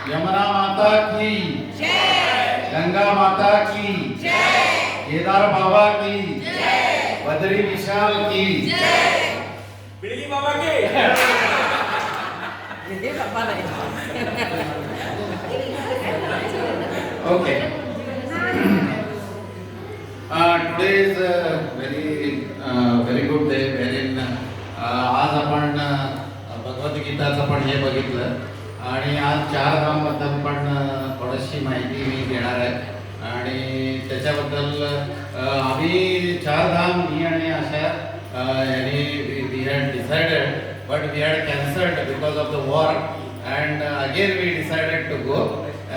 यमुना माता की जय, गंगा माता की जय, केदार बाबा की जय, बद्री विशाल की जय, बिड़गी बाबा की Okay. Today is a very good day wherein आज आपण भगवद्गीताचं पण हे बघितलं आणि आज चार धाम बद्दल पण थोडीशी माहिती मी देणार आहे आणि त्याच्याबद्दल आम्ही चार धाम मी आणि आशा यांनी we had decided but we had cancelled because of the war and again we decided to go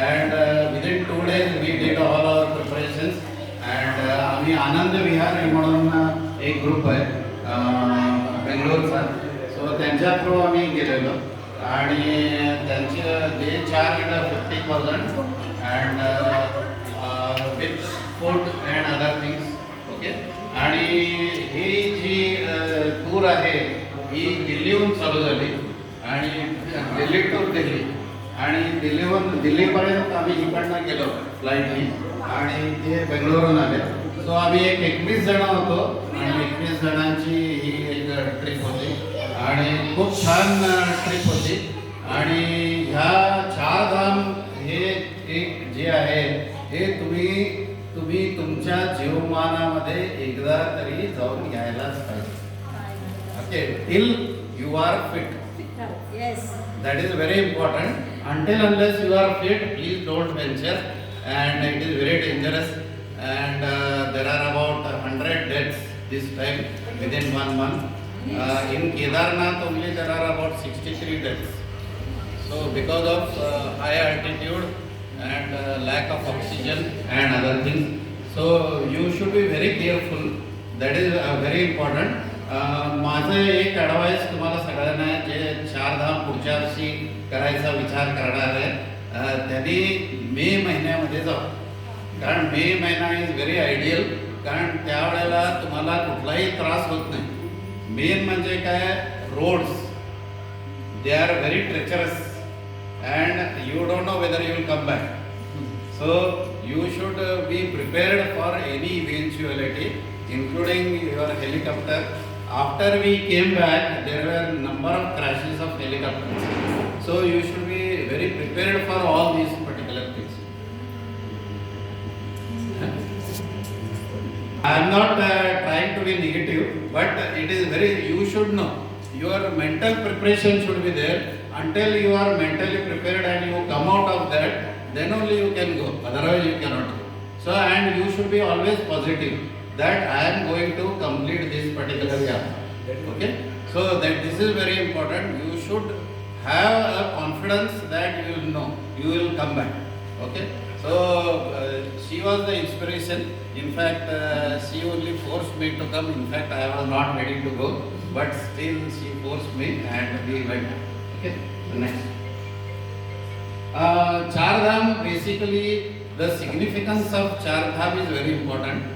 and within 2 days we did all our preparations and आम्ही आनंद विहार म्हणून एक ग्रुप आहे बेंगलोरचा सो त्यांच्या थ्रू आम्ही गेलेलो आणि त्यांचे they charge 50,000 and with food and other things okay आणि ही जी टूर आहे ही दिल्लीहून चालू झाली आणि दिल्ली टू दिल्ली आणि दिल्लीपर्यंत आम्ही इकडनं गेलो फ्लाईटनी आणि ते बेंगलोरहून आले सो आम्ही एक 21 जण होतो आणि 21 जणांची ही एक ट्रिप होती आणि खूप छान ट्रिप होती आणि ह्या चार धाम हे एक जे आहे हे तुम्ही तुमच्या जीवमानामध्ये एकदा तरी जाऊन यायलाच पाहिजे okay till you are fit that is very important until unless you are fit please don't venture and it is very dangerous and there are about 100 deaths this time within 1 month in Kedarnath only there are about 63 deaths so because of high altitude and lack of oxygen and other things so you should be very careful that is very important माझं एक advice तुम्हाला सगळ्यांना जे चार धाम पुढच्या वर्षी करायचा विचार करणार आहे त्यांनी मे महिन्यामध्ये जाऊ कारण मे महिना इज व्हेरी आयडियल कारण त्यावेळेला तुम्हाला कुठलाही त्रास होत नाही मेन म्हणजे काय roads they are very treacherous and you don't know whether you will come back so you should be prepared for any eventuality including your helicopter After we came back, there were number of crashes of helicopters. So you should be very prepared for all these particular things. I am not trying to be negative, but it is very. You should know your mental preparation should be there. Until you are mentally prepared and you come out of that, then only you can go. Otherwise, you cannot go. So and you should be always positive. That I am going to complete this particular yatra. Okay? So that this is very important. You should have a confidence that you will know. You will come back. Okay? So she was the inspiration. In fact, she only forced me to come. In fact, I was not ready to go. But still she forced me and we went. Okay? The next. Char Dham, basically the significance of Char Dham is very important.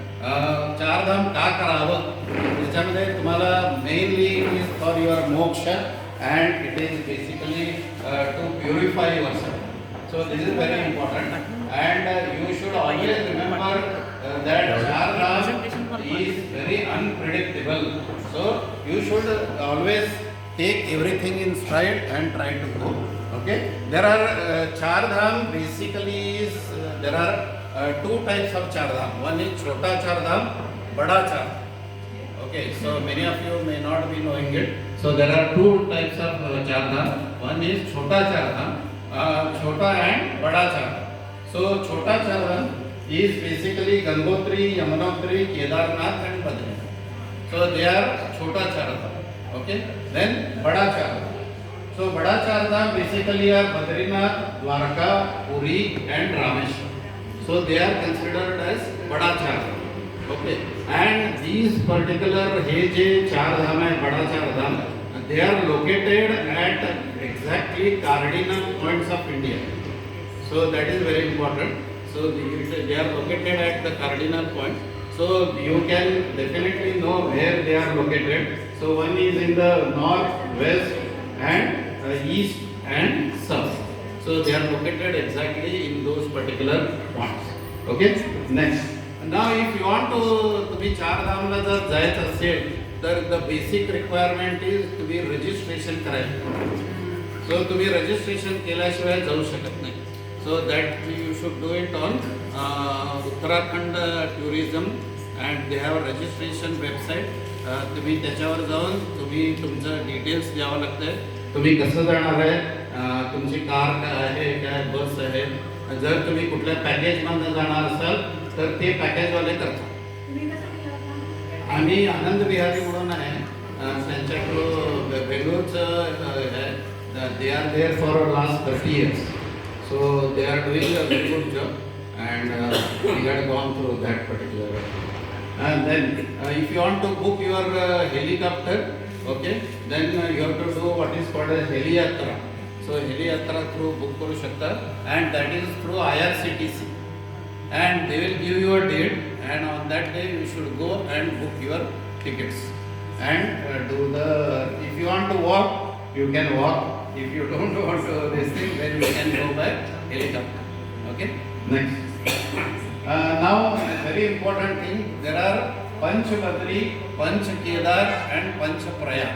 चार धाम का करावं त्याच्यामध्ये तुम्हाला mainly is for your moksha and it is basically to purify yourself so this is very important and you should always remember that Char Dham is very unpredictable so you should always take everything in stride and try to go okay there are Char Dham basically there are two types of char dham. One is chota char dham, bada char. Okay, so many of you may not be knowing it. So there are two types of char dham. One is chota char dham, chota and bada char. So chota char dham is basically Gangotri, Yamunotri, Kedarnath and Badrinath. So they are chota char dham. Okay, then bada char dham. So bada char dham basically are Badrinath, Dwarka, Puri and Rameshwar. So they are considered as Bada Char Dham. Okay. And these particular हे जे चार धाम आहे बड़ा चार धाम they are located at exactly cardinal points of India. So that is very important. So they are located at the cardinal points. So you can definitely know where they are located. So one is in the north, west and east and south. So they are located exactly in those particular points. Okay. Next. Now if you want to तुम्ही चार धामला जर जायचं असेल तर the basic requirement is तुम्ही registration करायचं. So तुम्ही registration केल्याशिवाय जाऊ शकत नाही. So that you should do it on Uttarakhand Tourism and they have a registration website. तुम्ही त्याच्यावर जाऊन तुम्ही तुमचं डिटेल्स द्यावं लागतंय. तुम्ही कसं जाणार आहे, तुमची कार आहे काय बस आहे. जर तुम्ही कुठल्या पॅकेजमधून जाणार असाल तर ते पॅकेजवाले करतात. आम्ही आनंद विहारी म्हणून आहे त्यांच्याकडं बेंगलोरचं आहे. They are there for last 30 years. So they are doing a very good job and we had gone through that particular. And then if you want to book your helicopter, okay, then you have to do what is called as Heliyatra. So Heliyatra through book करू शकता and that is through IRCTC. And they will give you a date and on that day you should go and book your tickets and do the, if you want to walk you can walk, if you don't want to this thing then you can go by helicopter. Okay, next. Now very important thing, there are Panch Badri, Panch Kedar and Panch Prayag.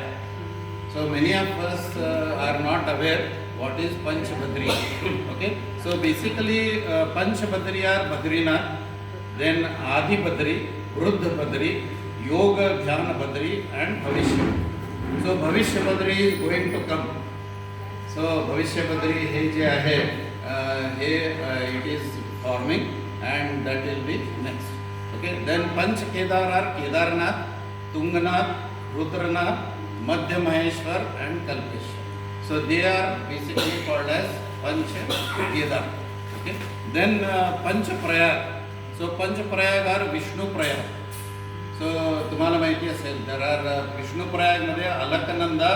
So many of us are not aware what is Panch Badri. Okay, so basically Panch Badri are Badrinath, then Adi Badri, Ruddha Badri, Yoga Dhyana Badri and Bhavishya. So Bhavishya Badri is going to come. So Bhavishya Badri हे जे आहे हे it is forming and that will be next. Okay, then Panch Kedar are Kedarnath, Tungnath, Rudranath, Madhya Maheshwar and Kalpeshwar. So they are basically called as Panch Kedar. Okay, then Panch Prayag. So Panch Prayag are Vishnu Prayag. So तुम्हाला माहिती असेल there are Vishnu Prayag मध्ये अलकनंदा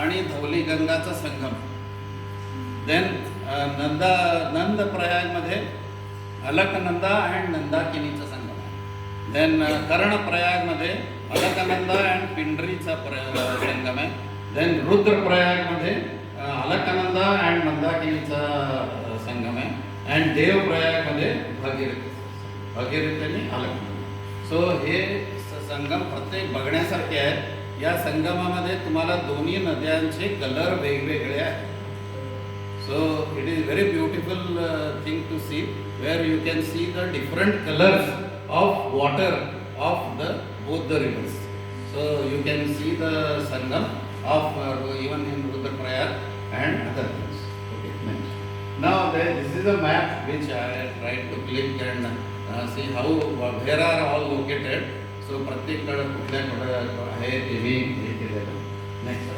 आणि धौली गंगाचा संगम. Then नंद प्रयाग मध्ये Alaknanda and नंदाकिनीचा संगम आहे. Then कर्ण प्रयाग मध्ये Alaknanda and पिंडरीचा संगम आहे. Then Rudra Prayag मध्ये अलकनंदा and मंदाकिनीचा संगम आहे. And देव प्रयाग मध्ये भागीरथी आणि अलकनंदा. सो हे संगम प्रत्येक बघण्यासारखे आहेत. या संगमामध्ये तुम्हाला दोन्ही नद्यांचे कलर वेगवेगळे आहेत. So it is very beautiful thing to see where you can see the different colors of water of the both the rivers. So you can see the Sangam of even in Rudraprayag and other things. Okay, next. Now this is a map which I tried to click and see how where are all located. So प्रत्येककडे कुठल्या आहे ते मी हे केलेलं. Next.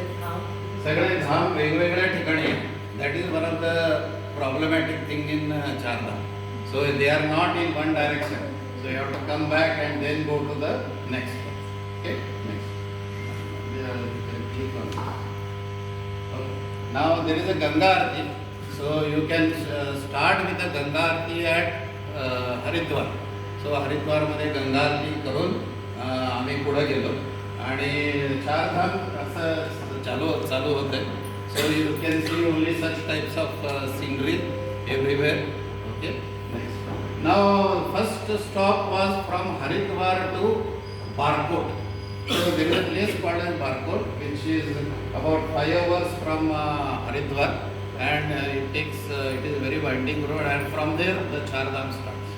सगळे धाम वेगवेगळ्या ठिकाणी आहेत. That is one of the problematic thing in Chardham. So they are not in one direction. So you have to come back and then go to the next one. Okay, next. You can click on this. Okay. Now there is a Ganga Aarti. So you can start with the Ganga Aarti at Haridwar. So Haridwar मध्ये गंगा आरती करून आम्ही पुढे गेलो आणि चार धाम असं चालू होते. So you can see only such types of scenery everywhere. Okay. Next. Now first stop was from Haridwar to Barkot. So there is a place called as Barkot which is about 5 hours from Haridwar and it is a very winding road and from there the Char Dham starts.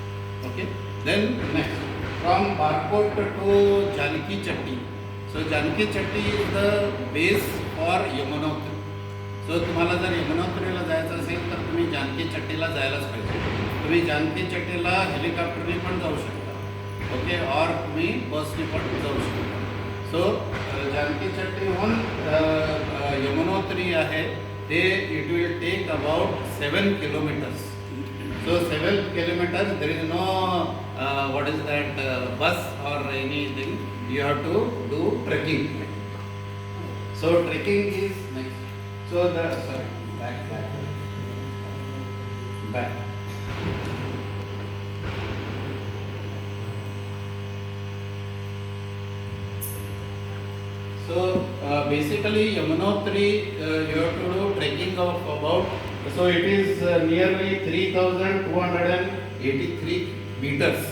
Okay. Then next from Barkot to Janki Chatti. So Janki Chatti is the base for Yamunotri. So तुम्हाला जर यमुनोत्रीला जायचं असेल तर तुम्ही जानकी चट्टीला जायलाच पाहिजे. तुम्ही जानकी चट्टीला हेलिकॉप्टरने पण जाऊ शकता. ओके, और तुम्ही बसने पण जाऊ शकता. सो जानकी चट्टीहून यमुनोत्री आहे ते it will take about 7 kilometers. So 7 kilometers there is no what is that bus or anything. You have to do trekking. So trekking is next. So back. So basically Yamunotri you have to do trekking of about So it is nearly 3,283 meters,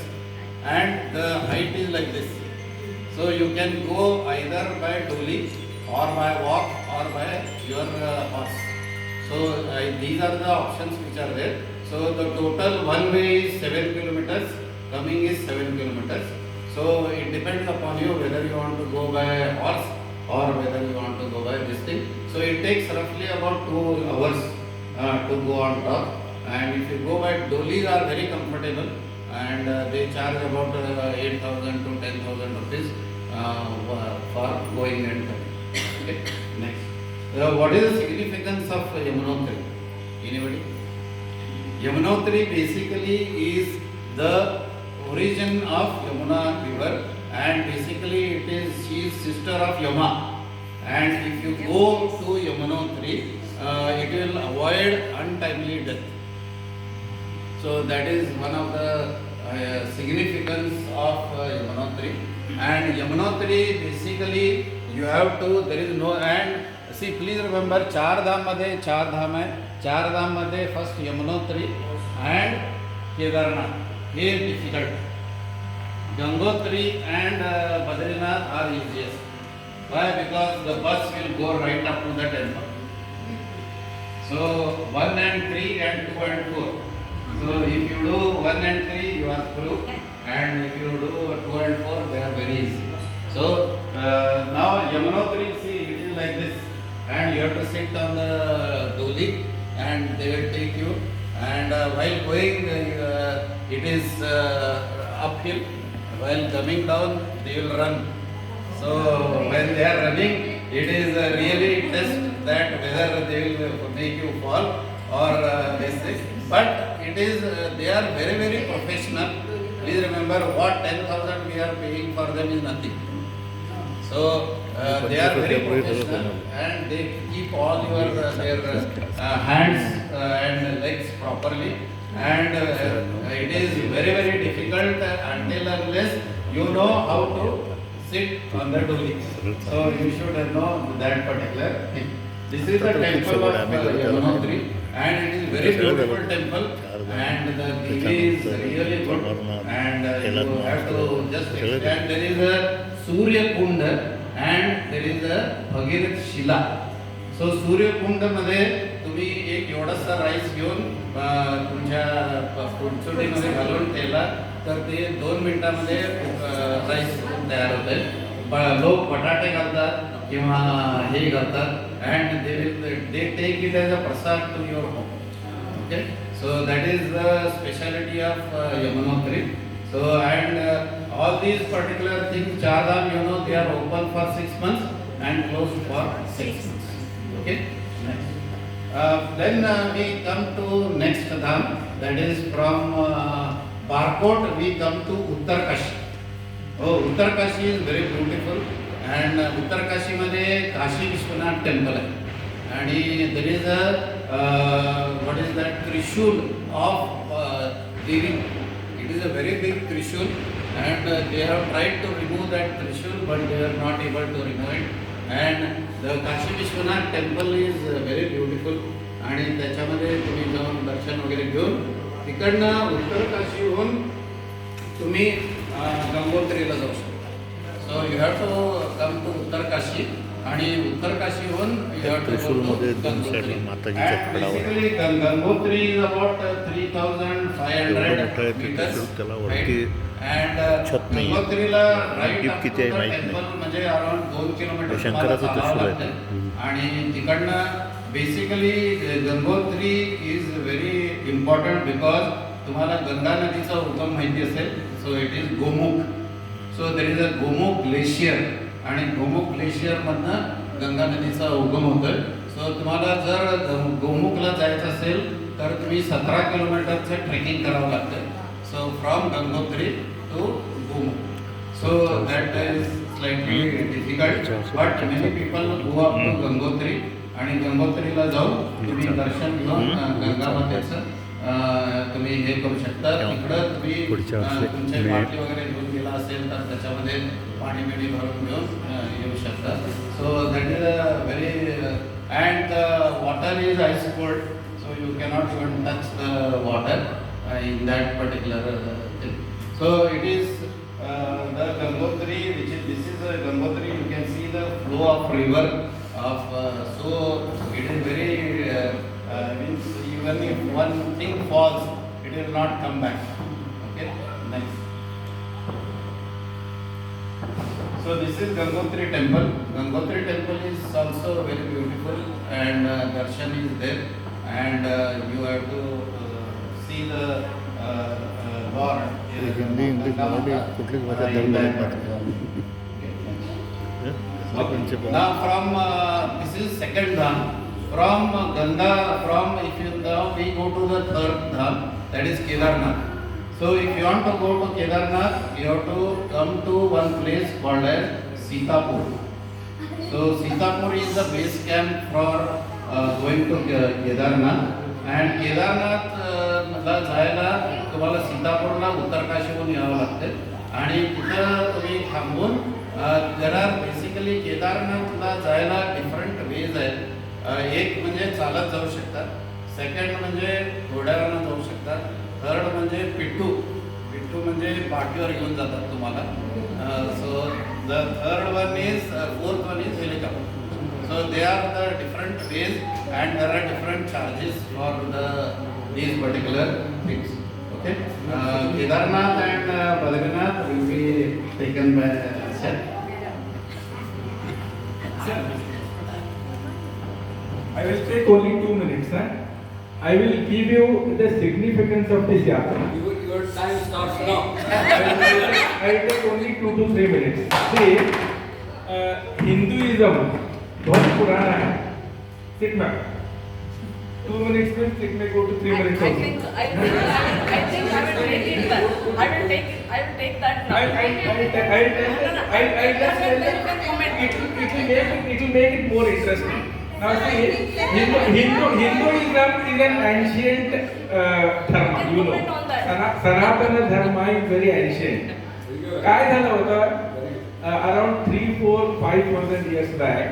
and the height is like this. So you can go either by dolly or by walk or by your horse. So these are the options which are there. So the total one way is 7 kilometers, coming is 7 kilometers. So it depends upon you whether you want to go by horse or whether you want to go by this thing. So it takes roughly about 2 hours to go on top. And if you go by dollies are very comfortable, and they charge about 8,000 to 10,000 rupees for going and coming. Okay, next. What is the significance of Yamunotri? Anybody? Yamunotri basically is the origin of Yamuna river, and basically she is sister of Yama. And if you go to Yamunotri, it will avoid untimely death. So that is one of the significance of Yamunotri. And Yamunotri basically you have to, there is no, and see, please remember चार धाम मध्ये चार धाम आहे. चार धाम मध्ये first Yamunotri and Kedarnath हे difficult. Gangotri and Badrinath are easiest. Why? Because the bus will go right up to the temple. So 1 and 3 and 2 and 4. So if you do 1 and 3, you are through, and if you do 2 and 4, they are very easy. So now Yamunotri, see, it is like this, and you have to sit on the dolly, and they will take you. And while going, it is uphill. While coming down, they will run. So when they are running, it is really test that whether they will make you fall or this thing. But it is they are very, very professional. Please remember, what 10,000 we are paying for them is nothing. So they are very professional, and they keep all your their hands and legs properly. And it is very, very difficult until unless you know how to sit on the dolly. So you should know that particular thing. This is the temple of Yamunotri, and it is very beautiful temple, and the Devi is really good, and you have to just understand there is a Surya Kunda and there is a Bhagirath Shila. So Surya Kunda मध्ये तुम्ही एक एवढासा rice घेऊन तुमच्या पुंचुडीमध्ये घालून ठेवला तर ते 2 मिनिटांमध्ये राईस तयार होते. लोक बटाटे घालतात किंवा हे घालतात, and they take it as a prasad to your home. Okay, so that is the speciality of Yamunotri. So and all these particular things, Char Dham, you know, they are open for 6 months and closed for 6 months. Okay, next. Then we come to next dham, that is from Barkot we come to Uttarkashi. Oh, Uttarkashi is very beautiful, and Uttarkashi मध्ये Kashi Vishwanath temple आहे, आणि there is a what is that Trishul of Devi. It is a very big Trishul, and they have tried to remove that Trishul, but they are not able to remove it. And the Kashi Vishwanath temple is very beautiful, आणि त्याच्यामध्ये तुम्ही जाऊन दर्शन वगैरे घेऊन तिकडनं उत्तर काशीहून तुम्ही गंगोत्रीला जाऊ शकता. So you have to come to Uttar Kashi, आणि उत्तर काशीहून you have to go to Gangotri. Basically Gangotri is about 3,500 meters. And गंगोत्रीला राईट टेम्पल म्हणजे अराउंड 2 किलोमीटर शंकराचं त्रिशूल आहे, आणि तिकडनं basically Gangotri is very important because तुम्हाला गंगा नदीचा उगम माहिती असेल. So it is Gomukh. So there is a Gomukh glacier, आणि गोमुख ग्लेशियरमधनं गंगा नदीचा उगम होतोय. सो तुम्हाला जर गोमुखला जायचं असेल तर तुम्ही 17 किलोमीटरचं ट्रेकिंग करावं लागतं. So from Gangotri to Gomukh. So that is slightly difficult, but many people go up to Gangotri, आणि गंगोत्रीला जाऊन तुम्ही दर्शन घेऊन गंगामातेचं तुम्ही हे करू शकता. तिकडं तुम्ही तुमचे बाटली वगैरे घेऊन गेला असेल तर त्याच्यामध्ये पाणी बिणी भरून घेऊन येऊ शकता. So that is a very, and the water is ice cold, so you cannot even touch the water in that particular thing. So it is the Gangotri, which is this is a Gangotri. You can see the flow of river of so it is very means even if one thing falls, it will not come back. Okay, next. So this is Gangotri temple. Gangotri temple is also very beautiful, and darshan is there, and you have to see the Lord. Hindi English Marathi कुठलीच भाषा धरून Now from this is second dham. From Ganga, from if you now we go to the third dham, that is Kedarnath. So if you want to go to Kedarnath, you have to come to one place called as Sitapur. So Sitapur is the base camp for going to Kedarnath. And Kedarnath ला जायला तुम्हाला सीतापूरला उत्तरकाशीहून यावं लागते आणि तिथं तुम्ही थांबून there are basically केदारनाथला जायला different ways आहेत. एक म्हणजे चालत जाऊ शकतात, सेकंड म्हणजे घोड्यावरनं जाऊ शकतात, थर्ड म्हणजे पिट्टू म्हणजे पाठीवर घेऊन जातात तुम्हाला. So the third one is fourth one is helicopter. So they are the different ways and there are different charges for these particular things. Okay. Kedarnath and Badrinath will be taken by Sir. I will take only 2 minutes. I will give you the significance of this yatra. Your time starts now. I will take only 2 to 3 minutes. See, Hinduism बहुत पुराना है. Sit ma'am. 2 minutes means it may go to 3 minutes. I think I will take it. I will take that. I'll just it will make it more interesting. Now see, Hinduism is an ancient dharma, you know. Sanatana dharma is very ancient. काय झालं होतं around 3-4-5,000 years back,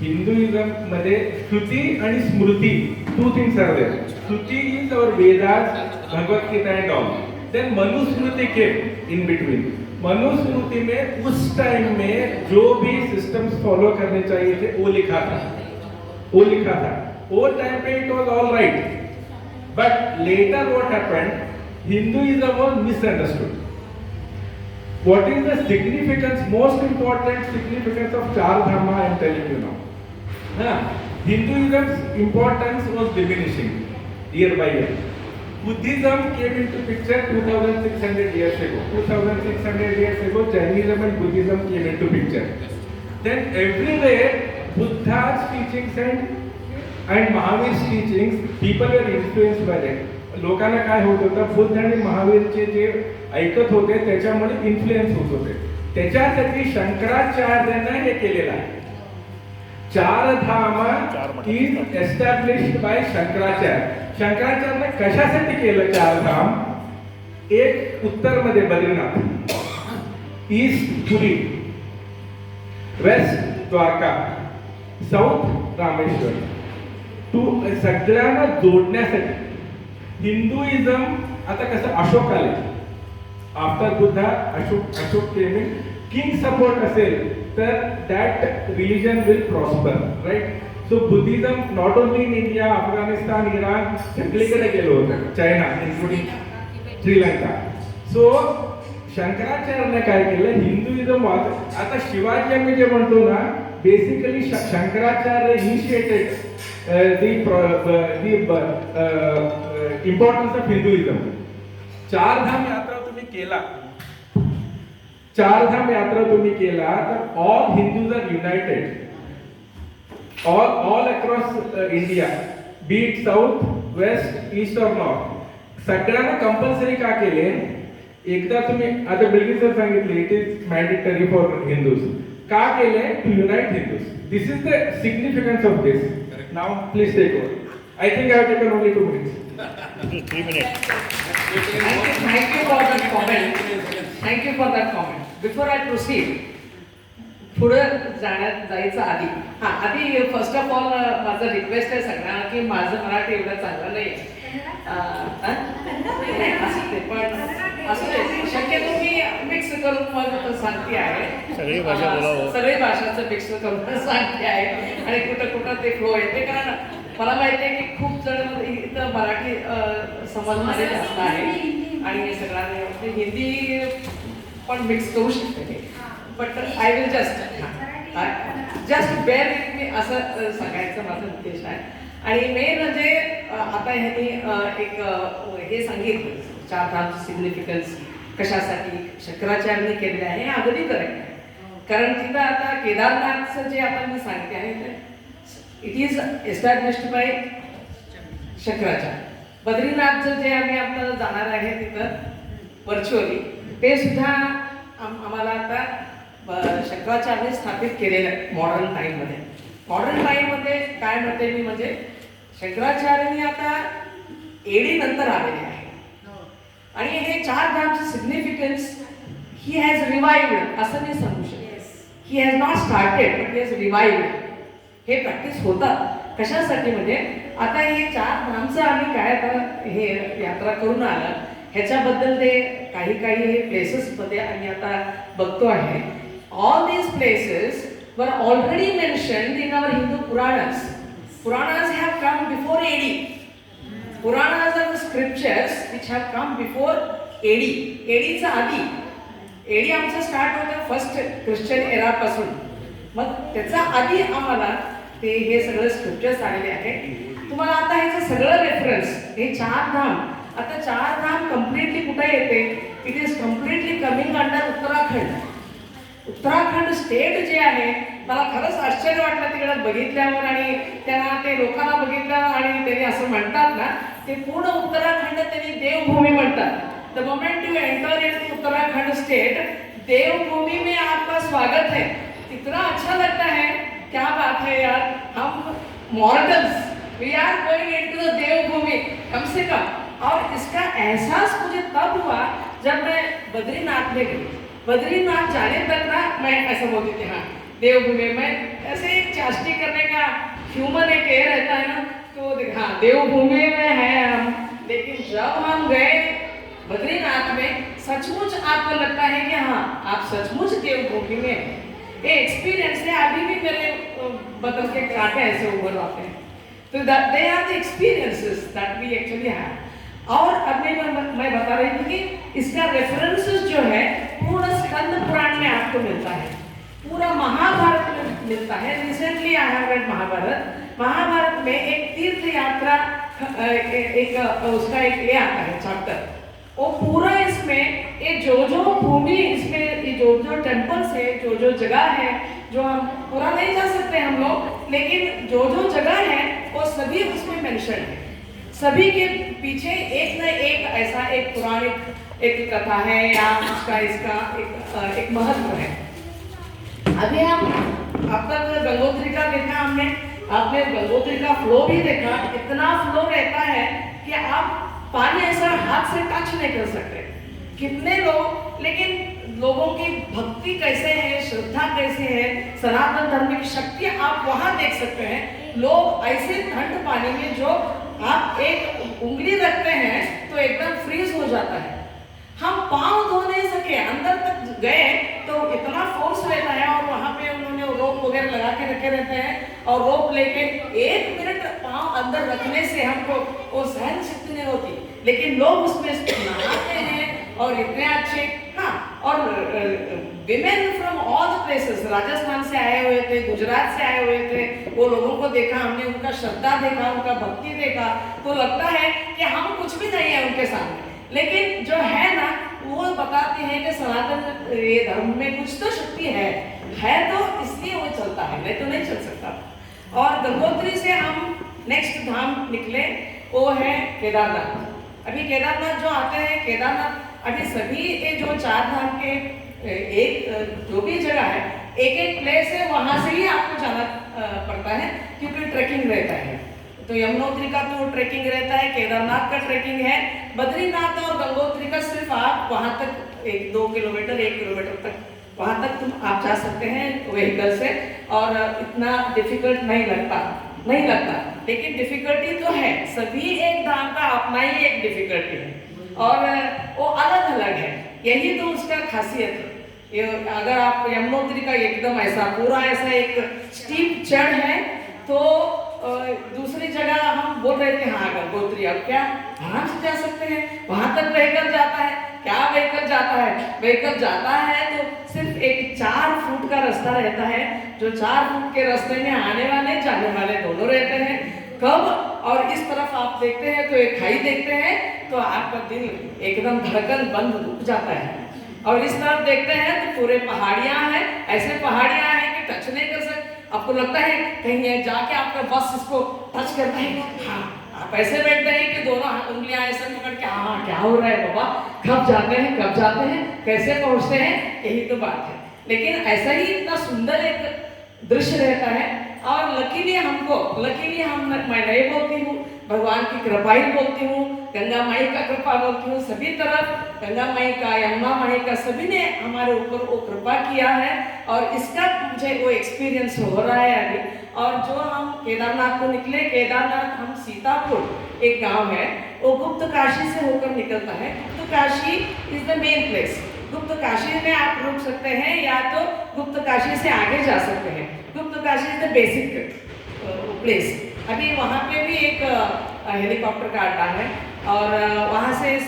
Hinduism मध्ये श्रुती आणि स्मृती two things are there. Shruti is our Vedas, Bhagavad Gita and all. Then Manusmriti came in between. Manusmriti में उस time में जो भी सिस्टम्स फॉलो करने चाहिए थे वो लिखा था. वो टाइम पे it was all right. But later what happened, Hinduism was misunderstood. What is the significance, most important significance of Char Dharma I am telling you now. Hinduism's importance was diminishing year by year. Buddhism came into picture 2600 years ago. 2600 years ago, Jainism and Buddhism came into picture. Then everywhere, Buddha's teachings and Mahavir's teachings, people were influenced by that. लोकांना काय होत होतं, बुद्ध आणि महावीरचे जे ऐकत होते त्याच्यामुळे influence होत होते. त्याच्यासाठी शंकराचार्यांना हे केलेलं आहे. Char Dham is established by Shankaracharya. शंकराचार्यने कशासाठी केलं चार धाम? एक उत्तर मध्ये Badrinath, east Puri, west Dwarka, south Rameshwar, सगळ्यांना जोडण्यासाठी. हिंदुइझम आता कसं अशोक आले, after Buddha Ashok came in, king support असेल तर that religion will prosper, right. So Buddhism not only in India, Afghanistan, Iran सगळीकडे गेलो होतं, चायना इन्क्लुडिंग श्रीलंका. सो शंकराचार्याने काय केलं, हिंदुइझम आता शिवाजी आम्ही जे म्हणतो ना, basically Shankaracharya initiated importance of Hinduism. चार धाम यात्रा तुम्ही केला तर all Hindus are united, all across India, be it south, west, east or north. सगळ्यांना कंपल्सरी का केले? एकदा तुम्ही आता बिल्डिंग सर सांगितले it is mandatory for Hindus. का केले? To unite Hindus. This is the significance of this. Now please take over. I think I have taken only 2 minutes. 3 minutes. Thank you for that comment. Thank you for that comment. Before I proceed, पुढं जायचं आधी आधी first of all माझं request आहे सगळ्यांना की माझं मराठी एवढं चांगलं नाही असं ते पण असं ते शक्यतो मी मिक्स करून मग सांगते आहे सगळी भाषा बोलावं. सगळी भाषाचं मिक्स करून सांगते आहे आणि कुठं कुठं ते फ्लो येते कारण मला माहिती आहे की खूप जण इथं मराठी समजणारे जास्त आहे आणि सगळ्यांना हिंदी पण मिक्स करू शकते but I will just bear with me असं सांगायचं माझा उद्देश आहे आणि मेन म्हणजे आता ह्यांनी एक हे सांगितलं चारधामचं सिग्निफिकन्स कशासाठी शंकराचार्यांनी केलेलं आहे हे अगदी करेक्ट आहे कारण तिथं आता केदारनाथचं जे आता मी सांगते आहे ते it is established by Shankaracharya बद्रीनाथचं जे आम्ही आपल्याला जाणार आहे तिथं व्हर्च्युअली ते सुद्धा आम्हाला आता शंकराचार्याने स्थापित केलेलं आहे मॉडर्न टाईममध्ये काय म्हणते मी म्हणजे शंकराचार्यांनी आता एडी नंतर आलेले आहे आणि हे चार धामचे सिग्निफिकन्स ही हॅज रिवाइव्ड असं मी सांगू शकते he has not started but he has revived हे प्रॅक्टिस होतात कशासाठी म्हणजे आता हे चार धामचं आम्ही काय आता हे यात्रा करून आलं ह्याच्याबद्दल ते काही हे प्लेसेसमध्ये आम्ही आता बघतो आहे all these places were already mentioned in our Hindu Puranas. Puranas have come before AD. Puranas are the scriptures which have come before AD. AD चा आधी AD आमचं स्टार्ट होतं फर्स्ट ख्रिश्चन एरा पासून मग त्याचा आधी आम्हाला ते हे सगळं स्क्रिप्चर्स आलेले आहेत तुम्हाला आता ह्याचं सगळं रेफरन्स हे चार धाम आता चार धाम कम्प्लिटली कुठे येते it is completely coming under Uttarakhand state जे आहे मला खरंच आश्चर्य वाटलं तिकडे बघितल्यावर आणि त्यांना ते लोकांना बघितल्यावर आणि त्यांनी असं म्हणतात ना ते पूर्ण उत्तराखंड त्यांनी देवभूमी म्हणतात the moment you enter in Uttarakhand state देवभूमि में आपका स्वागत है इतना अच्छा लगता है क्या बात है यार हम mortals we are going into the Devbhoomi कम से कम और इसका एहसास मुझे तब हुआ जब मैं बद्रीनाथ में गई बद्रीनाथ जाने तक ना मैं ऐसा बोलती थी हाँ देवभूमि में ऐसे एक चाष्टी करने का ह्यूमन एक एयर रहता है ना तो हाँ देवभूमि में है हम लेकिन जब हम गए बद्रीनाथ में सचमुच आपको लगता है कि हाँ आप सचमुच देवभूमि में हैं ये एक्सपीरियंस है अभी भी मेरे बदल के कांटे ऐसे उभर आते हैं तो they are the experiences that we actually have और अब मैं बता रही थी कि इसका रेफरेंसेस जो है पूरा स्कंद पुराण में आपको मिलता है पूरा महाभारत में मिलता है recently I have read Mahabharat में एक तीर्थ यात्रा एक उसका एक ये आता है चैप्टर वो पूरा इसमें ये जो भूमि इसमें ये जो टेम्पल्स है जो जगह है जो हम पूरा नहीं जा सकते हम लोग लेकिन जो जगह है वो सभी उसमें मेंशन है सभी के पीछे एक न एक ऐसा एक पुराणिक एक कथा है या उसका इसका एक महत्व है अभी हम अब तक गंगोत्री का देखा हमने आपने गंगोत्री का फ्लो भी देखा इतना फ्लो रहता है कि आप पानी ऐसा हाथ से टच नहीं कर सकते कितने लोग लेकिन लोगों की भक्ति कैसे है श्रद्धा कैसे है सनातन धर्म की शक्ति आप वहां देख सकते हैं लोग ऐसे ठंड पानी में जो आप एक उंगली रखते हैं तो एकदम फ्रीज हो जाता है हम पांव धो नहीं सके अंदर तक गए तो इतना फोर्स रहता है और वहां पे उन्होंने रोप वगैरह लगा के रखे रहते हैं और रोप लेके 1 मिनट पांव अंदर रखने से हमको वो सहन शक्ति नहीं होती लेकिन लोग उसमें नहाते हैं और इतने अच्छे हाँ और women from all the places Rajasthan से आए हुए थे गुजरात से आए हुए थे वो लोगों को देखा हमने उनका श्रद्धा देखा उनका भक्ति देखा तो लगता है कि हम कुछ भी नहीं है उनके सामने लेकिन जो है ना वो बताते हैं कि सनातन ये धर्म में कुछ तो शक्ति है तो इसलिए वो चलता है नहीं तो नहीं चल सकता और गंगोत्री से हम नेक्स्ट धाम निकले वो है केदारनाथ अभी केदारनाथ जो आते हैं केदारनाथ अभी सभी ये जो चार धाम के एक जो भी जगह है एक प्लेस है वहां से ही आपको जाना पड़ता है क्योंकि ट्रैकिंग रहता है तो यमुनोत्री का तो ट्रैकिंग रहता है केदारनाथ का ट्रैकिंग है बद्रीनाथ और गंगोत्री का सिर्फ आप वहां तक 1-2 किलोमीटर 1 किलोमीटर तक वहाँ तक आप जा सकते हैं व्हीकल से, और इतना डिफिकल्ट नहीं लगता। लेकिन डिफिकल्टी तो है, सभी एक धाम का अपना ही एक डिफिकल्टी है, और वो अलग अलग है, यही तो उसका खासियत है। अगर आप यमुनोत्री का एकदम ऐसा पूरा ऐसा एक स्टीप चढ़ है, तो दूसरी जगह हम बोल रहे थे हाँ गंगोत्री, अब क्या आराम से जा सकते हैं, वहां तक व्हीकल जाता है। क्या व्हीकल जाता है? व्हीकल जाता है तो सिर्फ एक 4 फुट का रास्ता रहता है, जो 4 फुट के रास्ते में आने वाले जाने वाले दोनों रहते हैं। कब और इस तरफ आप देखते हैं तो एक खाई देखते हैं तो आपका दिल एकदम धड़कन बंद रुक जाता है, और इस तरफ देखते हैं तो पूरे पहाड़ियां हैं, ऐसे पहाड़ियां हैं कि टच नहीं कर सकते। आपको लगता है कहीं जाके आपका बस इसको टच करता है, हाँ आप ऐसे बैठते हैं कि दोनों उंगलियां ऐसे पकड़ के हाँ क्या हो रहा है बाबा, कब जाते हैं, कैसे पहुंचते हैं, यही तो बात है। लेकिन ऐसा ही इतना सुंदर एक दृश्य रहता है, और लकीली हम मैं नहीं बोलती हूँ, भगवान की कृपा ही बोलती हूँ, गंगा माई का कृपा बोलती हूँ। सभी तरफ गंगा माई का, यमुना माई का, सभी ने हमारे ऊपर वो कृपा किया है, और इसका मुझे वो एक्सपीरियंस हो रहा है अभी। और जो हम केदारनाथ को निकले, केदारनाथ हम सीतापुर एक गांव है, वो गुप्त काशी से होकर निकलता है। गुप्त Kashi is the main place. गुप्त काशी में आप रुक सकते हैं, या तो गुप्त काशी से आगे जा सकते हैं। गुप्त Kashi is the basic place. अभी वहाँ पे भी एक हेलीकॉप्टर का अड्डा है, और वहाँ से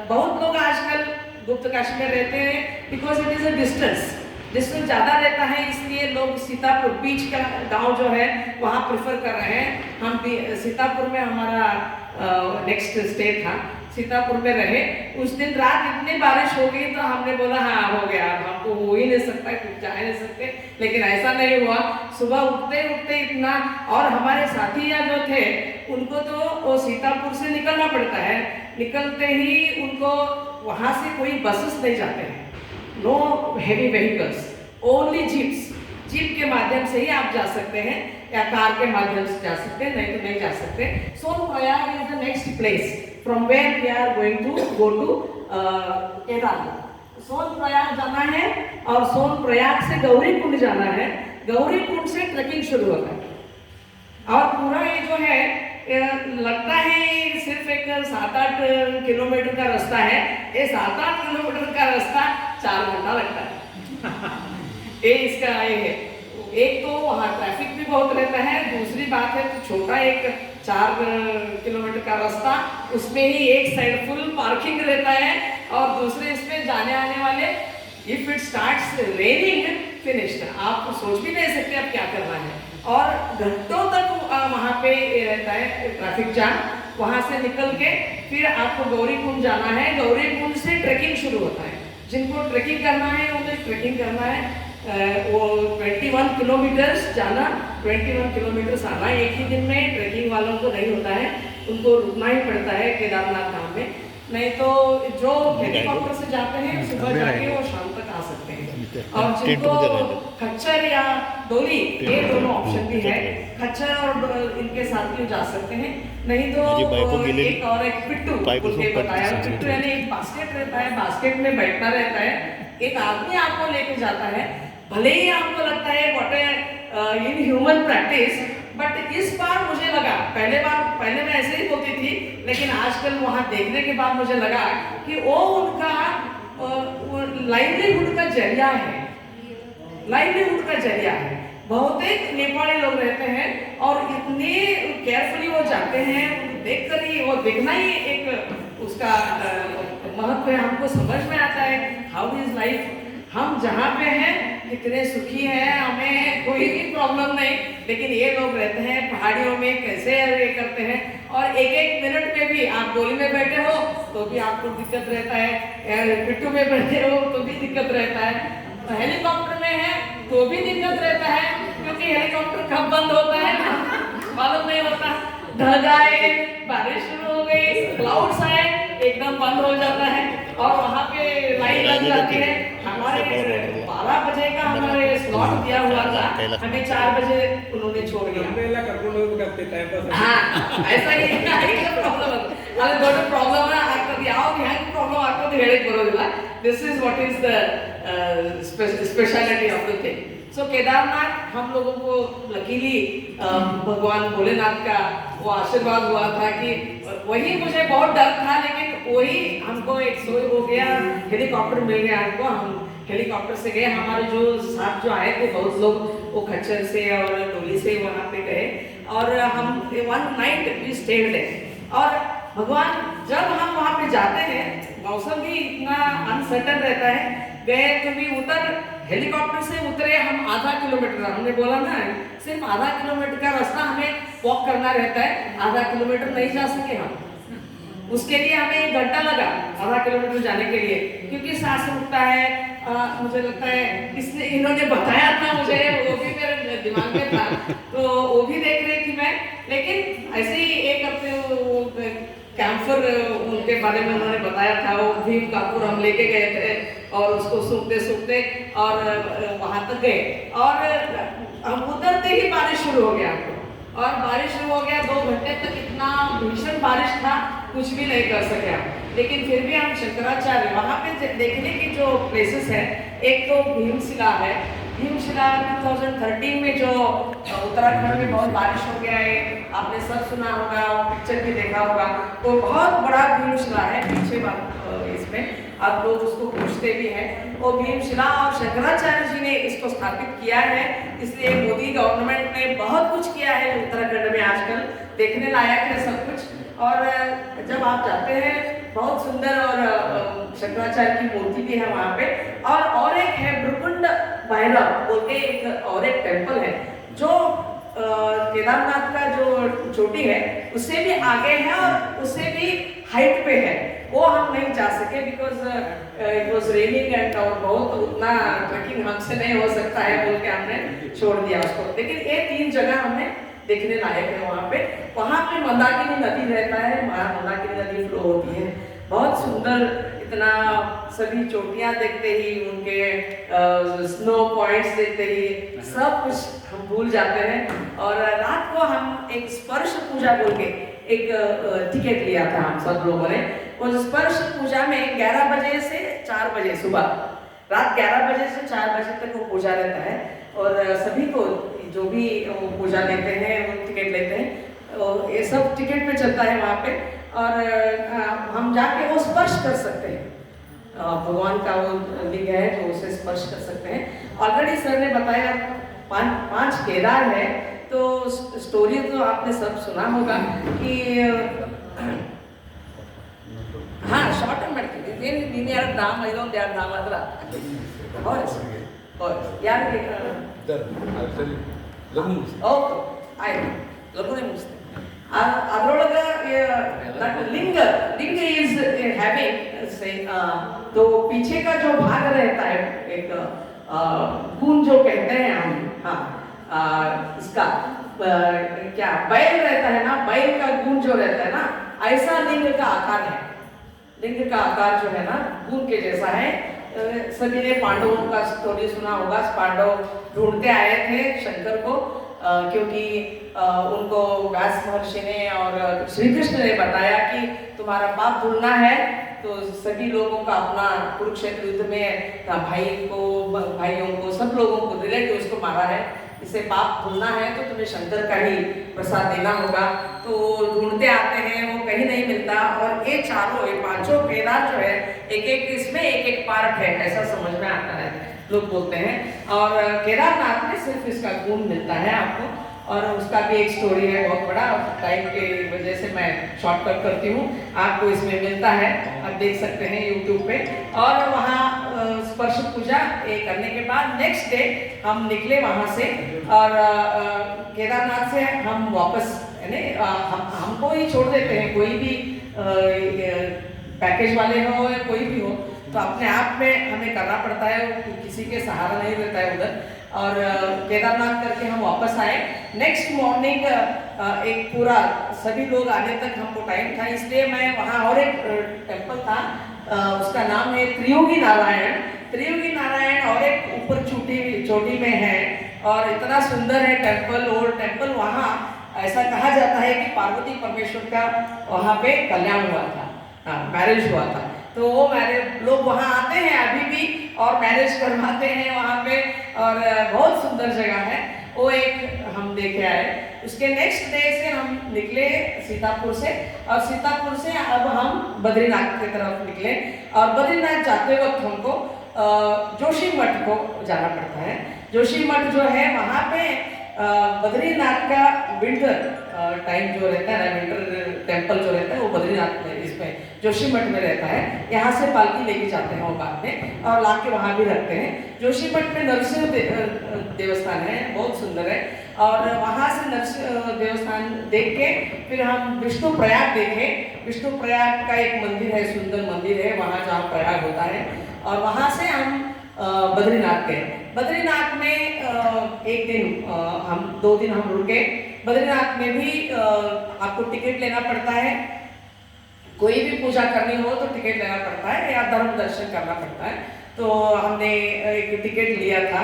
बहुत लोग आजकल गुप्त काशी में रहते हैं, because it is a distance ज़्यादा रहता है, इसलिए लोग सीतापुर बीच का गांव जो है वहाँ प्रेफर कर रहे हैं। हम भी सीतापुर में हमारा नेक्स्ट स्टे था, सीतापुर में रहे। उस दिन रात इतनी बारिश हो गई तो हमने बोला हाँ हो गया, हमको हो ही नहीं सकता, कुछ जा नहीं सकते। लेकिन ऐसा नहीं हुआ, सुबह उठते इतना, और हमारे साथी जो थे उनको तो वो सीतापुर से निकलना पड़ता है, निकलते ही उनको वहाँ से कोई बसेस नहीं जाते हैं, no heavy vehicles, only jeep के माध्यम से ही आप जा सकते हैं, या कार के माध्यम से जा सकते हैं, नहीं तो नहीं जा सकते। Sonprayag is the next place from where we are going to go to Kedarnath. Sonprayag जाना है, और सोनप्रयाग से गौरीकुंड जाना है। गौरीकुंड से ट्रेकिंग शुरू होता है, और पूरा ये जो है लगता है सिर्फ एक 7-8 किलोमीटर का रास्ता है। ये 7-8 किलोमीटर का रास्ता 4 घंटा लगता है। ये इसका ये है, एक तो वहाँ ट्रैफिक भी बहुत रहता है, दूसरी बात है तो छोटा एक 4 किलोमीटर का रास्ता, उसमें ही एक साइड फुल पार्किंग रहता है, और दूसरे इसमें जाने आने वाले, if it starts raining finished, आप सोच भी नहीं सकते अब क्या करना है, और घंटों तक वहाँ पे रहता है ट्रैफिक जाम। वहाँ से निकल के फिर आपको गौरीकुंड जाना है। गौरीकुंड से ट्रेकिंग शुरू होता है, जिनको ट्रेकिंग करना है उन्हें ट्रेकिंग करना है। वो 21 किलोमीटर्स जाना, 21 किलोमीटर्स आना एक ही दिन में। ट्रेकिंग वालों को नहीं होता है, उनको रुकना ही पड़ता है केदारनाथ धाम में, नहीं तो जो हेलीकॉप्टर से जाते हैं सुबह जाके वो शाम तक आ सकते हैं। और जिनको खच्चर या डोली, ये दोनों ऑप्शन भी है, खच्चर और इनके साथ भी जा सकते हैं, नहीं तो एक और एक पिट्टू उनके बताया। पिट्टू यानी एक बास्केट रहता है, बास्केट में बैठना रहता है, एक आदमी आपको लेके जाता है। भले ही आपको लगता है what A inhuman practice, but इस बार मुझे लगा, पहले मैं ऐसे ही बोलती थी, लेकिन आजकल वहाँ देखने के बाद मुझे लगा कि वो उनका लाइवलीहुड का जरिया है, लाइवलीहुड का जरिया है। बहुत एक नेपाली लोग रहते हैं और इतने केयरफुली वो जाते हैं, देखकर ही वो देखना ही एक उसका महत्व है, हमको समझ में आता है हाउ इज लाइफ। हम जहाँ पे हैं कितने सुखी हैं, हमें कोई भी प्रॉब्लम नहीं, लेकिन ये लोग रहते हैं पहाड़ियों में, कैसे ये करते हैं, और एक एक मिनट में भी आप डोली में बैठे हो तो भी आपको दिक्कत रहता है, पिट्टू में बैठे हो तो भी दिक्कत रहता है, हेलीकॉप्टर में है तो भी दिक्कत रहता है, क्योंकि हेलीकॉप्टर कब बंद होता है मालूम नहीं होता। ढग आए, बारिश शुरू हो गई, क्लाउड्स आए, एकदम बंद हो जाता है, और वहाँ पे लाइन लग जाती है। हमारे 12 बजे का हमारे स्लॉट दिया हुआ था, हमें 4 बजे उन्होंने छोड़ दिया। हाँ, ऐसा ही प्रॉब्लम है, दೊಡ್ಡ ಪ್ರಾಬ್ಲಮ್ ಆಗ್ತದೆ, ಯಾವ್ದು ಹೆಂಗ್ ಪ್ರಾಬ್ಲಮ್ ಆಗ್ತದೆ ಹೇಳಕ್ ಬರೋದಿಲ್ಲ। This is what is the speciality of the thing. So Kedarnath हम लोगों को लकीली भगवान भोलेनाथ का वो आशीर्वाद हुआ था कि वही मुझे बहुत डर था, लेकिन वही हमको एक सोच हो गया, हेलीकॉप्टर मिल गया हमको, हम हेलीकॉप्टर से गए। हमारे जो साथ जो आए थे बहुत लोग, वो खच्चर से और डोली से वहाँ पे गए और हम 1 नाइट वी स्टेड देयर। और भगवान जब हम वहाँ पे जाते हैं, मौसम भी इतना अनसर्टन रहता है, गए कभी उतर हेलीकॉप्टर से उतरे हम आधा किलोमीटर, हमने बोला ना सिर्फ आधा किलोमीटर का रास्ता हमें वॉक करना रहता है, आधा किलोमीटर नहीं जा सके हम, उसके लिए हमें 1 घंटा लगा आधा किलोमीटर जाने के लिए, क्योंकि सांस रुकता है। मुझे लगता है इसने इन्होंने बताया था मुझे, वो भी मेरे दिमाग में था, तो वो भी देख रही थी मैं। लेकिन ऐसे ही एक अपने कैंफर उनके बारे में उन्होंने बताया था, वो भीम कापूर हम लेके गए थे और उसको सूखते सूखते और वहाँ तक गए और हम उतरते ही बारिश शुरू हो गया हमको, और बारिश शुरू हो गया 2 घंटे तक इतना भीषण बारिश था, कुछ भी नहीं कर सके हम। लेकिन फिर भी हम शंकराचार्य वहाँ पे देखने की जो प्लेसेस है, एक तो भीमशिला है। भीमशिला 2013 में जो उत्तराखंड में बहुत बारिश हो गया है, आपने सब सुना होगा, पिक्चर भी देखा होगा, वो बहुत बड़ा भीमशिला है पीछे इसमें, आप लोग उसको पूछते भी हैं। वो भीमशिला और शंकराचार्य जी ने इसको स्थापित किया है, इसलिए मोदी गवर्नमेंट ने बहुत कुछ किया है उत्तराखंड में, आजकल देखने लायक है सब कुछ। और जब आप जाते हैं बहुत सुंदर, और शंकराचार्य की मूर्ति भी है वहाँ पे, और एक है भृकुंड भैरव बोल के और एक टेम्पल है जो केदारनाथ का जो चोटी है उससे भी आगे है और उससे भी हाइट पे है, वो हम नहीं जा सके because it was raining and और बहुत उतना ट्रैकिंग हमसे नहीं हो सकता है बोल के हमने छोड़ दिया उसको। लेकिन ये 3 जगह हमें देखने लायक है वहाँ पे। वहाँ पे मंदाकिनी नदी रहता है, मंदाकिनी नदी फ्लो होती है, बहुत सुंदर, इतना सभी चोटियाँ देखते ही, उनके स्नो पॉइंट्स देखते ही सब कुछ हम भूल जाते हैं। और रात को हम एक स्पर्श पूजा बोल के एक टिकट लिया था हम सब लोगों ने। वो स्पर्श पूजा में 11 बजे से 4 बजे सुबह, रात 11 बजे से 4 बजे तक वो पूजा रहता है, और सभी को जो भी वो पूजा लेते हैं वो टिकट लेते हैं, ये सब टिकट पे चलता है वहाँ पे। और हम जाके वो स्पर्श कर सकते हैं, भगवान का वो लिंग है जो उसे स्पर्श कर सकते हैं। ऑलरेडी सर ने बताया 5 केदार है, तो स्टोरी तो आपने सब सुना होगा कि हाँ शॉर्ट टर्म ನೀನು ಎರಡು ಧಾಮ ಇದೊಂದು 2 ಧಾಮ ಹತ್ರ ಯಾರು ಓಕೆ ಆಯ್ತು ಲಘುನೇ ಮುಗಿಸ್ತೇನೆ। ಅದರೊಳಗೆ लिंग इज हैविंग तो पीछे का जो भाग रहता है एक गूंज जो कहते हैं हम, हाँ इसका क्या बैल रहता है ना, बैल का गूंज जो रहता है ना, ऐसा लिंग का आकार है। लिंग का आकार जो है ना गूंज के जैसा है। सभी ने पांडवों का स्टोरी सुना होगा, पांडव ढूंढते आए थे शंकर को, क्योंकि उनको व्यास महर्षि ने और श्री कृष्ण ने बताया कि तुम्हारा पाप धुलना है, तो सभी लोगों का अपना कुरुक्षेत्र युद्ध में भाइयों को सब लोगों को रिलेटिव्स को मारा है, इसे पाप धुलना है तो तुम्हें शंकर का ही प्रसाद देना होगा। तो ढूंढते आते हैं, वो कहीं नहीं मिलता, और ये 5 केदार जो है एक इसमें एक पार्ट है, ऐसा समझ में आता है, लोग बोलते हैं। और केदारनाथ में सिर्फ इसका गुण मिलता है आपको, और उसका भी एक स्टोरी है बहुत बड़ा, टाइम के वजह से मैं शॉर्टकट करती हूँ, आपको इसमें मिलता है, आप देख सकते हैं यूट्यूब पे। और वहाँ स्पर्श पूजा करने के बाद नेक्स्ट डे हम निकले वहाँ से, और केदारनाथ से हम वापस यानी हमको ही छोड़ देते हैं, कोई भी पैकेज वाले हो या कोई भी हो, तो अपने आप में हमें करना पड़ता है, किसी के सहारा नहीं रहता है उधर। और केदारनाथ करके हम वापस आए। नेक्स्ट मॉर्निंग एक पूरा सभी लोग आने तक हमको टाइम था, इसलिए मैं वहाँ और एक टेम्पल था, उसका नाम है त्रियोगी नारायण। त्रियोगी नारायण और एक ऊपर चोटी में है, और इतना सुंदर है टेम्पल, ओल्ड टेम्पल। वहाँ ऐसा कहा जाता है कि पार्वती परमेश्वर का वहाँ पे कल्याण हुआ था, मैरिज हुआ था, तो वो मैरिज लोग वहाँ आते हैं अभी भी और मैरिज करवाते हैं वहाँ पे, और बहुत सुंदर जगह है वो, एक हम देखे आए। उसके नेक्स्ट डे से हम निकले सीतापुर से, और सीतापुर से अब हम बद्रीनाथ की तरफ निकले, और बद्रीनाथ जाते वक्त हमको जोशी मठ को जाना पड़ता है। जोशी मठ जो है वहाँ पे बद्रीनाथ का विंटर टाइम जो रहता है ना, विंटर टेम्पल जो रहता है वो बद्रीनाथ में, इसमें जोशी मठ में रहता है। यहाँ से पालकी लेके जाते हैं वो बाद में और ला के वहाँ भी रखते हैं। जोशी मठ में नरसिंह देवस्थान है, बहुत सुंदर है, और वहाँ से नरसिंह देवस्थान देख के फिर हम विष्णु प्रयाग देखे। विष्णु प्रयाग का एक मंदिर है, सुंदर मंदिर है वहाँ जहाँ प्रयाग होता है, और वहाँ से हम बद्रीनाथ गए। बद्रीनाथ में एक दिन हम 2 दिन हम रुके। बद्रीनाथ में भी आपको टिकट लेना पड़ता है, कोई भी पूजा करनी हो तो टिकट लेना पड़ता है या धर्म दर्शन करना पड़ता है। तो हमने एक टिकट लिया था,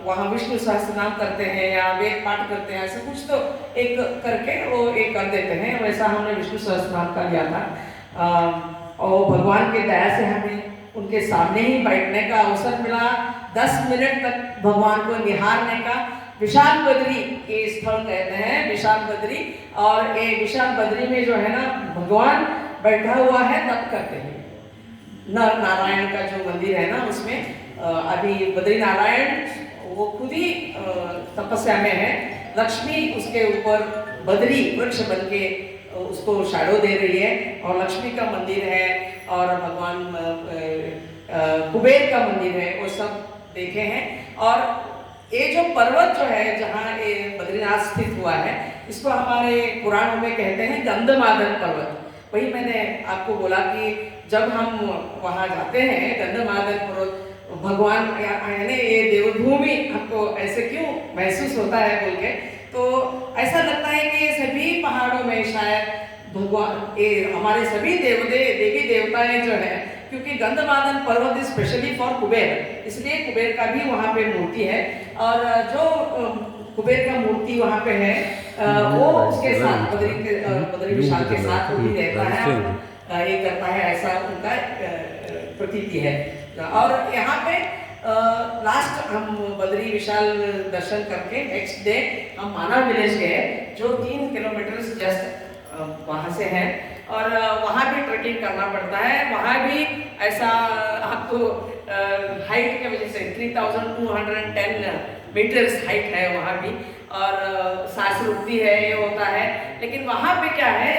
वहाँ विष्णु सहस्त्रनाम करते हैं या वेद पाठ करते हैं, ऐसा कुछ तो एक करके वो एक कर देते हैं, वैसा हमने विष्णु सहस्त्रनाम का लिया था। और भगवान के दया से हमें उनके सामने ही बैठने का अवसर मिला, 10 मिनट तक भगवान को निहारने का। विशाल बद्री ये स्थल कहते हैं, विशाल बद्री, और ये विशाल बद्री में जो है ना भगवान बैठा हुआ है तप करते हैं। नर नारायण का जो मंदिर है ना उसमें अभी बद्री नारायण वो खुद ही तपस्या में है, लक्ष्मी उसके ऊपर बद्री वृक्ष बन के उसको शैडो दे रही है, और लक्ष्मी का मंदिर है और भगवान कुबेर का मंदिर है, वो सब देखे हैं। और ये जो पर्वत जो है जहाँ ये बद्रीनाथ स्थित हुआ है, इसको हमारे पुराणों में कहते हैं गंधमादन पर्वत। वही मैंने आपको बोला कि जब हम वहाँ जाते हैं गंधमादन पर्वत, भगवान यानी ये देवभूमि हमको ऐसे क्यों महसूस होता है बोल के, तो ऐसा लगता है कि ये सभी पहाड़ों में शायद भगवान, ये हमारे सभी देवी देवताएं जो है, क्योंकि गंधमादन पर्वत इज स्पेशली फॉर कुबेर, इसलिए कुबेर का भी वहाँ पे मूर्ति है। और जो कुबेर का मूर्ति वहाँ पे है वो उसके साथ बद्री विशाल के साथ वो भी रहता है, ये करता है, ऐसा उनका प्रतीति है। और यहाँ पे लास्ट हम बद्री विशाल दर्शन करके नेक्स्ट डे हम माना विलेज गए, जो 3 किलोमीटर जस्ट वहाँ से है, और वहाँ भी ट्रेकिंग करना पड़ता है। वहाँ भी ऐसा आपको हाइट के वजह से 3210 मीटर्स हाइट है वहाँ भी, और सांस रुकती है, ये होता है। लेकिन वहाँ पे क्या है,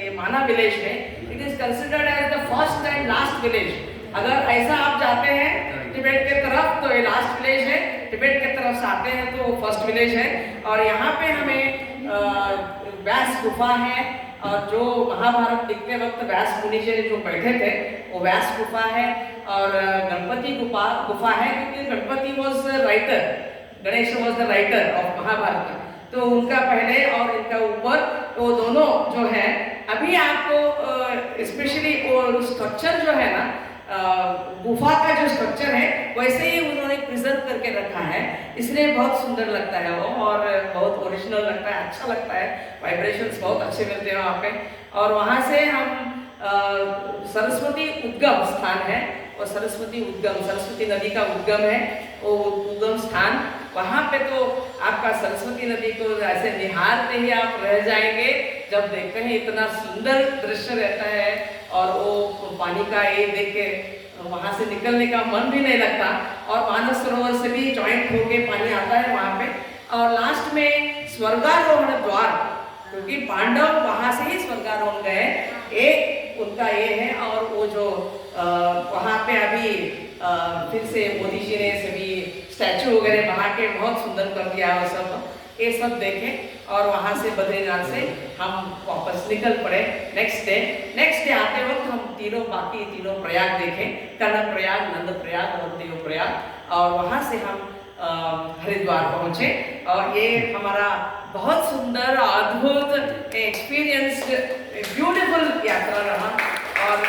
ये माना विलेज में it is considered as the first and last village. अगर ऐसा आप जाते हैं टिबेट के तरफ तो ये लास्ट विलेज है, टिबेट के तरफ से आते हैं तो फर्स्ट विलेज है। और यहाँ पे हमें व्यास गुफा है, और जो महाभारत लिखते वक्त व्यास मुनि जी जो बैठे थे वो व्यास गुफा है, और गणपति गुफा है, क्योंकि Ganpati was writer, Ganesh was the writer of Mahabharat, तो उनका पहले और इनका ऊपर वो दोनों जो है। अभी आपको स्पेशली वो स्ट्रक्चर जो है ना, गुफा का जो स्ट्रक्चर है वैसे ही उन्होंने प्रिजर्व करके रखा है, इसलिए बहुत सुंदर लगता है वो, और बहुत ओरिजिनल लगता है, अच्छा लगता है, वाइब्रेशंस बहुत अच्छे मिलते हैं वहाँ पे। और वहाँ से हम सरस्वती उद्गम स्थान है, और सरस्वती नदी का उद्गम है वो उद्गम स्थान। वहाँ पे तो आपका सरस्वती नदी को ऐसे निहारते ही आप रह जाएंगे जब देखते हैं, इतना सुंदर दृश्य रहता है, और वो पानी का ये देख के वहाँ से निकलने का मन भी नहीं लगता। और मानस सरोवर से भी ज्वाइंट होके पानी आता है वहाँ पे। और लास्ट में स्वर्गारोहण द्वार, क्योंकि पांडव वहाँ से ही स्वर्गारोहण गए, एक उनका ये है। और वो जो वहाँ पे अभी फिर से मोदी जी ने सभी स्टैचू वगैरह बना के बहुत सुंदर कर दिया, वो सब ये सब देखें। और वहाँ से बद्रीनाथ से हम वापस निकल पड़े नेक्स्ट डे आते वक्त हम बाकी तीनों प्रयाग देखें, कर्णप्रयाग प्रयाग, नंद प्रयाग और देव प्रयाग। और वहाँ से हम हरिद्वार पहुँचे, और ये हमारा बहुत सुंदर अद्भुत एक्सपीरियंस, ब्यूटीफुल यात्रा रहा। और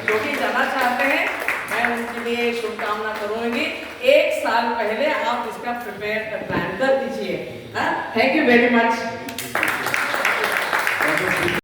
जो भी जाना चाहते हैं मैं उसके लिए शुभकामना करूँगी। 1 साल पहले आप इसका प्लान कर दीजिए। Thank you very much.